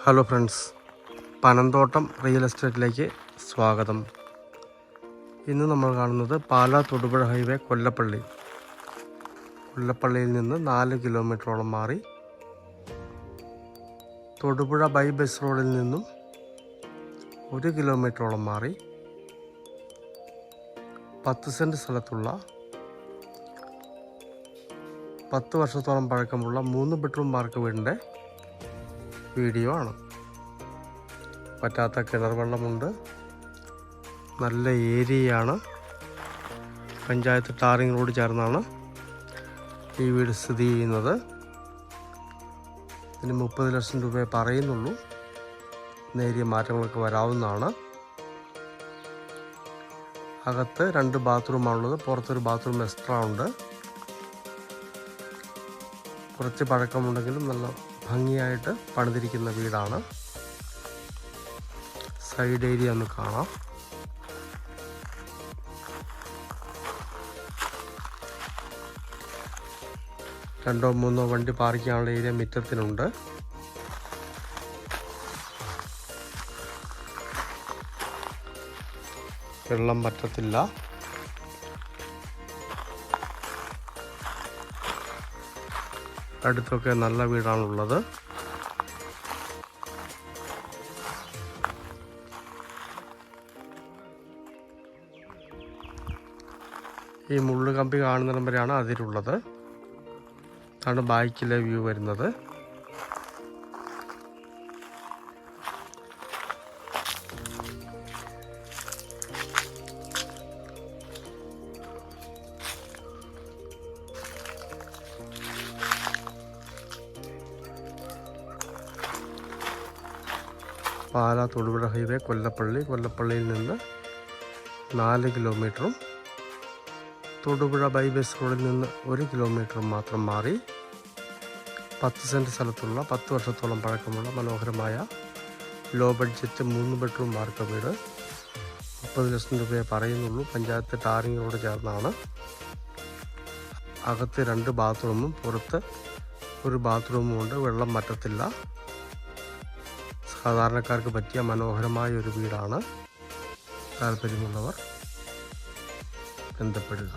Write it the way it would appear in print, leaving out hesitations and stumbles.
Hello friends, Panamthottam real എസ്റ്റേറ്റിലേക്ക് സ്വാഗതം. ഇന്ന് നമ്മൾ കാണുന്നത് പാലാ തൊടുപുഴ ഹൈവേ കൊല്ലപ്പള്ളിയിൽ നിന്ന് 4 കിലോമീറ്ററോളം മാറി തൊടുപുഴ ബൈ ബസ് റോഡിൽ നിന്നും 1 കിലോമീറ്ററോളം മാറി 10 സെൻറ്റ് സ്ഥലത്തുള്ള 10 വർഷത്തോളം പഴക്കമുള്ള 3 ബെഡ്റൂം വാർക്ക വീടിൻ്റെ വീഡിയോ ആണ്. പറ്റാത്ത കിണർ വെള്ളമുണ്ട്. നല്ല ഏരിയയാണ്. പഞ്ചായത്ത് ടാറിംഗ് റോഡ് ചേർന്നാണ് ഈ വീട് സ്ഥിതി ചെയ്യുന്നത്. ഇതിന് 30 ലക്ഷം രൂപയെ പറയുന്നുള്ളൂ. നേരിയ മാറ്റങ്ങളൊക്കെ വരാവുന്നതാണ്. അകത്ത് 2 ബാത്റൂമാണുള്ളത്. പുറത്തൊരു ബാത്റൂം എക്സ്ട്രാ ഉണ്ട്. കുറച്ച് പഴക്കമുണ്ടെങ്കിലും നല്ല ഭംഗിയായിട്ട് പണിതിരിക്കുന്ന വീടാണ്. സൈഡ് ഏരിയ ഒന്ന് കാണാം. രണ്ടോ മൂന്നോ വണ്ടി പാർക്ക് ചെയ്യാനുള്ള ഏരിയ മുറ്റത്തിനുണ്ട്. വെള്ളം പറ്റത്തില്ല. അടുത്തൊക്കെ നല്ല വീടാണുള്ളത്. ഈ മുള്ളുകമ്പി കാണുന്നിടം വരെയാണ് അതിലുള്ളത്. അതാണ് ബാക്കിലെ വ്യൂ വരുന്നത്. പാലാ തൊടുപുഴ ഹൈവേ കൊല്ലപ്പള്ളിയിൽ നിന്ന് 4 കിലോമീറ്ററും തൊടുപുഴ ബൈ ബസ് റോഡിൽ നിന്ന് 1 കിലോമീറ്ററും മാത്രം മാറി 10 സെൻറ്റ് സ്ഥലത്തുള്ള 10 വർഷത്തോളം പഴക്കമുള്ള മനോഹരമായ ലോ ബഡ്ജറ്റ് 3 ബെഡ്റൂം വാർക്ക വീട്. 30 ലക്ഷം രൂപയെ പറയുന്നുള്ളൂ. പഞ്ചായത്ത് ടാറിംഗ് റോഡ് ചേർന്നാണ്. അകത്ത് 2 ബാത്റൂമും പുറത്ത് 1 ബാത്റൂമും ഉണ്ട്. വെള്ളം പറ്റത്തില്ല. സാധാരണക്കാർക്ക് പറ്റിയ മനോഹരമായ ഒരു വീടാണ്. താല്പര്യമുള്ളവർ ബന്ധപ്പെടുക.